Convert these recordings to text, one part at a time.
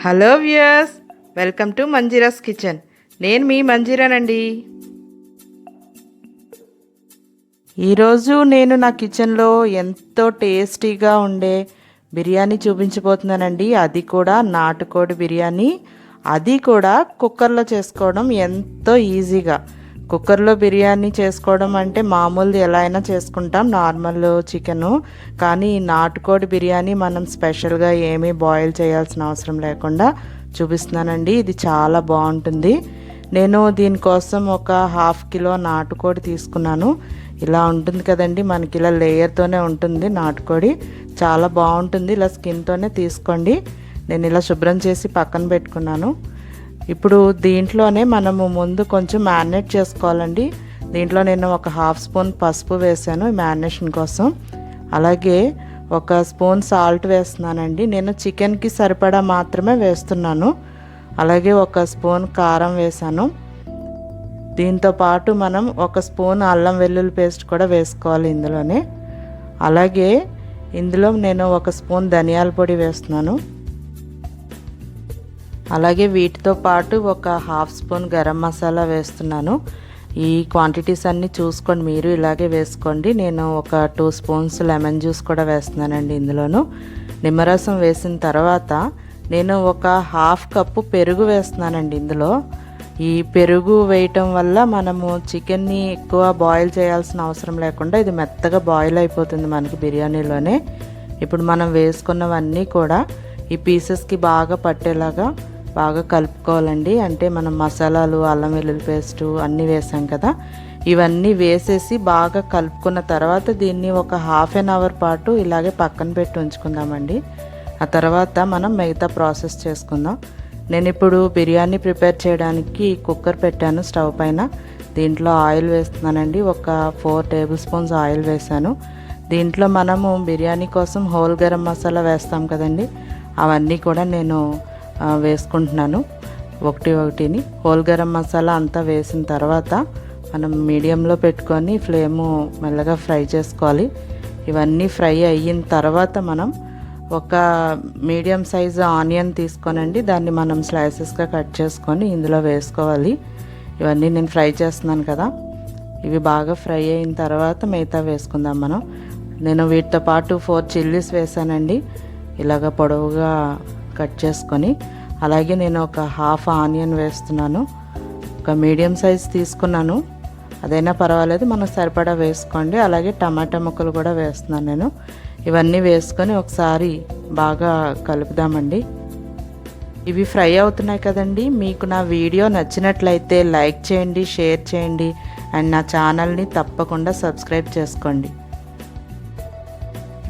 Hello viewers, welcome to Manjeera's kitchen. నేను మీ మంజీరానండి. ఈరోజు నేను నా కిచెన్లో ఎంతో టేస్టీగా ఉండే బిర్యానీ చూపించబోతున్నానండి. అది కూడా నాటుకోడి బిర్యానీ. అది కూడా కుక్కర్లో చేసుకోవడం ఎంతో ఈజీగా. కుక్కర్లో బిర్యానీ చేసుకోవడం అంటే మామూలుది ఎలా అయినా చేసుకుంటాం, నార్మల్ చికెను. కానీ నాటుకోడి బిర్యానీ మనం స్పెషల్గా ఏమీ బాయిల్ చేయాల్సిన అవసరం లేకుండా చూపిస్తున్నానండి. ఇది చాలా బాగుంటుంది. నేను దీనికోసం ఒక 1/2 కిలో నాటుకోడి తీసుకున్నాను. ఇలా ఉంటుంది కదండి, మనకి ఇలా లేయర్తోనే ఉంటుంది నాటుకోడి. చాలా బాగుంటుంది. ఇలా స్కిన్తోనే తీసుకోండి. నేను ఇలా శుభ్రం చేసి పక్కన పెట్టుకున్నాను. ఇప్పుడు దీంట్లోనే మనము ముందు కొంచెం మ్యారినేట్ చేసుకోవాలండి. దీంట్లో నేను ఒక 1/2 స్పూన్ పసుపు వేసాను మ్యారినేషన్ కోసం. అలాగే 1 స్పూన్ సాల్ట్ వేస్తున్నానండి. నేను చికెన్కి సరిపడా మాత్రమే వేస్తున్నాను. అలాగే 1 స్పూన్ కారం వేసాను. దీంతో పాటు మనం 1 స్పూన్ అల్లం వెల్లుల్లి పేస్ట్ కూడా వేసుకోవాలి ఇందులోనే. అలాగే ఇందులో నేను 1 స్పూన్ ధనియాల పొడి వేస్తున్నాను. అలాగే వీటితో పాటు ఒక 1/2 స్పూన్ గరం మసాలా వేస్తున్నాను. ఈ క్వాంటిటీస్ అన్నీ చూసుకోండి, మీరు ఇలాగే వేసుకోండి. నేను ఒక 2 స్పూన్స్ లెమన్ జ్యూస్ కూడా వేస్తున్నానండి ఇందులోను. నిమ్మరసం వేసిన తర్వాత నేను ఒక 1/2 కప్పు పెరుగు వేస్తున్నానండి ఇందులో. ఈ పెరుగు వేయటం వల్ల మనము చికెన్ని ఎక్కువ బాయిల్ చేయాల్సిన అవసరం లేకుండా ఇది మెత్తగా బాయిల్ అయిపోతుంది మనకి బిర్యానీలోనే. ఇప్పుడు మనం వేసుకున్నవన్నీ కూడా ఈ పీసెస్కి బాగా పట్టేలాగా బాగా కలుపుకోవాలండి. అంటే మనం మసాలాలు, అల్లం వెల్లుల్లి పేస్టు అన్నీ వేసాం కదా, ఇవన్నీ వేసేసి బాగా కలుపుకున్న తర్వాత దీన్ని ఒక 1/2 అవర్ పాటు ఇలాగే పక్కన పెట్టి ఉంచుకుందామండి. ఆ తర్వాత మనం మిగతా ప్రాసెస్ చేసుకుందాం. నేను ఇప్పుడు బిర్యానీ ప్రిపేర్ చేయడానికి కుక్కర్ పెట్టాను స్టవ్ పైన. దీంట్లో ఆయిల్ వేస్తున్నానండి. ఒక 4 టేబుల్ స్పూన్స్ ఆయిల్ వేసాను. దీంట్లో మనము బిర్యానీ కోసం హోల్ గరం మసాలా వేస్తాం కదండి, అవన్నీ కూడా నేను వేసుకుంటున్నాను ఒకటిని. హోల్ గరం మసాలా అంతా వేసిన తర్వాత మనం మీడియంలో పెట్టుకొని ఫ్లేము మెల్లగా ఫ్రై చేసుకోవాలి. ఇవన్నీ ఫ్రై అయిన తర్వాత మనం ఒక మీడియం సైజు ఆనియన్ తీసుకోనండి, దాన్ని మనం స్లైసెస్గా కట్ చేసుకొని ఇందులో వేసుకోవాలి. ఇవన్నీ నేను ఫ్రై చేస్తున్నాను కదా, ఇవి బాగా ఫ్రై అయిన తర్వాత మిగతా వేసుకుందాం మనం. నేను వీటితో పాటు 4 చిల్లీస్ వేసానండి, ఇలాగ పొడవుగా కట్ చేసుకొని. అలాగే నేను ఒక 1/2 ఆనియన్ వేస్తున్నాను. ఒక మీడియం సైజ్ తీసుకున్నాను, అదైనా పర్వాలేదు, మనకు సరిపడా వేసుకోండి. అలాగే టమాటా ముక్కలు కూడా వేస్తున్నాను నేను. ఇవన్నీ వేసుకొని ఒకసారి బాగా కలుపుదామండి. ఇవి ఫ్రై అవుతున్నాయి కదండి. మీకు నా వీడియో నచ్చినట్లయితే లైక్ చేయండి, షేర్ చేయండి, అండ్ నా ఛానల్ని తప్పకుండా సబ్స్క్రైబ్ చేసుకోండి.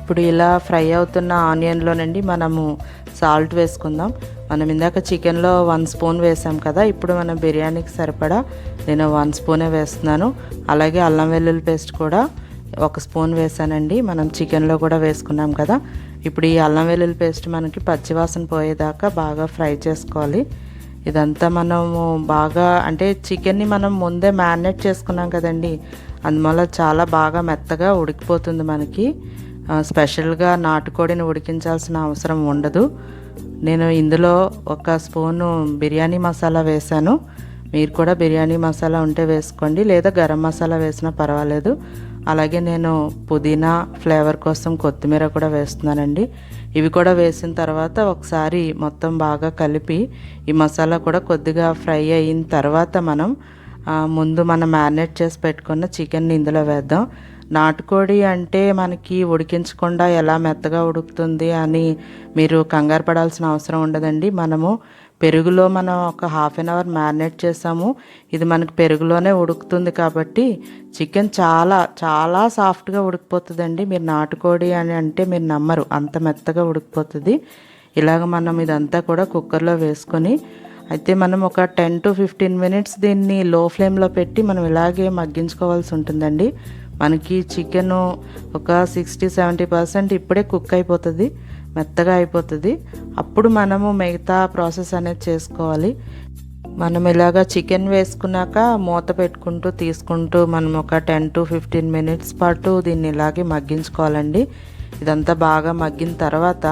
ఇప్పుడు ఇలా ఫ్రై అవుతున్న ఆనియన్లోనండి మనము సాల్ట్ వేసుకుందాం. మనం ఇందాక చికెన్లో 1 స్పూన్ వేసాం కదా, ఇప్పుడు మనం బిర్యానీకి సరిపడా నేను 1 స్పూనే వేస్తున్నాను. అలాగే అల్లం వెల్లుల్లి పేస్ట్ కూడా 1 స్పూన్ వేసానండి, మనం చికెన్లో కూడా వేసుకున్నాం కదా. ఇప్పుడు ఈ అల్లం వెల్లుల్లి పేస్ట్ మనకి పచ్చివాసన పోయేదాకా బాగా ఫ్రై చేసుకోవాలి. ఇదంతా మనము బాగా, అంటే చికెన్ని మనం ముందే మ్యారినేట్ చేసుకున్నాం కదండి, అందువల్ల చాలా బాగా మెత్తగా ఉడికిపోతుంది మనకి. స్పెషల్గా నాటుకోడిని ఉడికించాల్సిన అవసరం ఉండదు. నేను ఇందులో 1 స్పూను బిర్యానీ మసాలా వేసాను. మీరు కూడా బిర్యానీ మసాలా ఉంటే వేసుకోండి, లేదా గరం మసాలా వేసినా పర్వాలేదు. అలాగే నేను పుదీనా ఫ్లేవర్ కోసం కొత్తిమీర కూడా వేస్తున్నానండి. ఇవి కూడా వేసిన తర్వాత ఒకసారి మొత్తం బాగా కలిపి ఈ మసాలా కూడా కొద్దిగా ఫ్రై అయిన తర్వాత మనం ముందు మనం మ్యారినేట్ చేసి పెట్టుకున్న చికెన్ని ఇందులో వేద్దాం. నాటుకోడి అంటే మనకి ఉడికించకుండా ఎలా మెత్తగా ఉడుకుతుంది అని మీరు కంగారు పడాల్సిన అవసరం ఉండదండి. మనము పెరుగులో మనం ఒక 1/2 అవర్ మ్యారినేట్ చేసాము. ఇది మనకు పెరుగులోనే ఉడుకుతుంది కాబట్టి చికెన్ చాలా చాలా సాఫ్ట్గా ఉడికిపోతుందండి. మీరు నాటుకోడి అని అంటే మీరు నమ్మరు, అంత మెత్తగా ఉడికిపోతుంది. ఇలాగ మనం ఇదంతా కూడా కుక్కర్లో వేసుకొని అయితే మనం ఒక 10 to 15 మినిట్స్ దీన్ని లో ఫ్లేమ్లో పెట్టి మనం ఇలాగే మగ్గించుకోవాల్సి ఉంటుందండి. మనకి చికెను ఒక 60-70% ఇప్పుడే కుక్ అయిపోతుంది, మెత్తగా అయిపోతుంది. అప్పుడు మనము మిగతా ప్రాసెస్ అనేది చేసుకోవాలి. మనం ఇలాగా చికెన్ వేసుకున్నాక మూత పెట్టుకుంటూ తీసుకుంటూ మనం ఒక 10 to 15 మినిట్స్ పాటు దీన్ని ఇలాగే మగ్గించుకోవాలండి. ఇదంతా బాగా మగ్గిన తర్వాత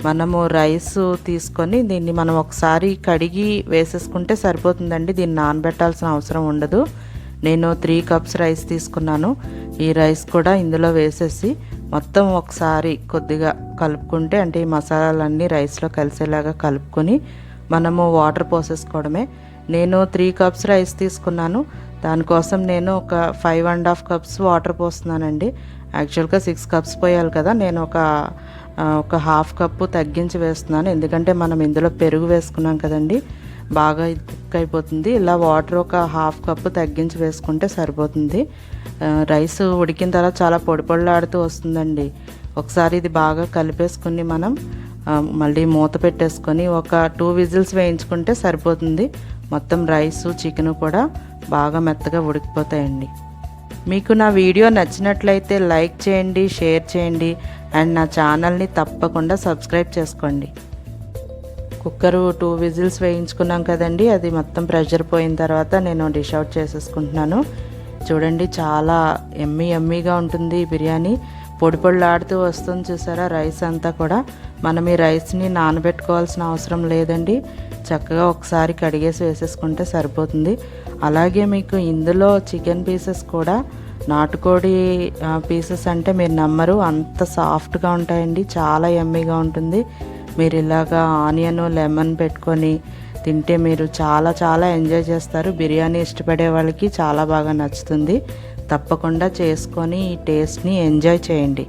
మనము రైస్ తీసుకొని దీన్ని మనం ఒకసారి కడిగి వేసేసుకుంటే సరిపోతుందండి. దీన్ని నానబెట్టాల్సిన అవసరం ఉండదు. నేను 3 కప్స్ రైస్ తీసుకున్నాను. ఈ రైస్ కూడా ఇందులో వేసేసి మొత్తం ఒకసారి కొద్దిగా కలుపుకుంటే, అంటే ఈ మసాలాలన్నీ రైస్లో కలిసేలాగా కలుపుకొని మనము వాటర్ పోసేసుకోవడమే. నేను 3 కప్స్ రైస్ తీసుకున్నాను. దానికోసం నేను ఒక 5.5 కప్స్ వాటర్ పోస్తున్నానండి. యాక్చువల్గా 6 కప్స్ పోయాలి కదా, నేను ఒక హాఫ్ కప్పు తగ్గించి వేస్తున్నాను. ఎందుకంటే మనం ఇందులో పెరుగు వేసుకున్నాం కదండి, బాగా కుక్ అయిపోతుంది. ఇలా వాటర్ ఒక హాఫ్ కప్పు తగ్గించి వేసుకుంటే సరిపోతుంది. రైస్ ఉడికిన తర్వాత చాలా పొడి పొడిలాడుతూ వస్తుందండి. ఒకసారి ఇది బాగా కలిపేసుకుని మనం మళ్ళీ మూత పెట్టేసుకొని ఒక 2 విజిల్స్ వేయించుకుంటే సరిపోతుంది. మొత్తం రైసు చికెను కూడా బాగా మెత్తగా ఉడికిపోతాయండి. మీకు నా వీడియో నచ్చినట్లయితే లైక్ చేయండి, షేర్ చేయండి అండ్ నా ఛానల్ని తప్పకుండా సబ్స్క్రైబ్ చేసుకోండి. కుక్కరు 2 విజిల్స్ వేయించుకున్నాం కదండి, అది మొత్తం ప్రెషర్ పోయిన తర్వాత నేను డిష్ అవుట్ చేసేసుకుంటున్నాను. చూడండి, చాలా ఎమ్మీగా ఉంటుంది ఈ బిర్యానీ. పొడి పొడిలాడుతూ వస్తుంది చూసారా రైస్ అంతా కూడా. మనం ఈ రైస్ని నానబెట్టుకోవాల్సిన అవసరం లేదండి. చక్కగా ఒకసారి కడిగేసి వేసేసుకుంటే సరిపోతుంది. అలాగే మీకు ఇందులో చికెన్ పీసెస్ కూడా నాటుకోడి పీసెస్ అంటే మీరు నమ్మరు, అంత సాఫ్ట్గా ఉంటాయండి. చాలా ఎమ్మీగా ఉంటుంది. మీరు ఇలాగా ఆనియన్ లెమన్ పెట్టుకొని తింటే మీరు చాలా ఎంజాయ్ చేస్తారు. బిర్యానీ ఇష్టపడే వాళ్ళకి చాలా బాగా నచ్చుతుంది. తప్పకుండా చేసుకొని ఈ టేస్ట్ని ఎంజాయ్ చేయండి.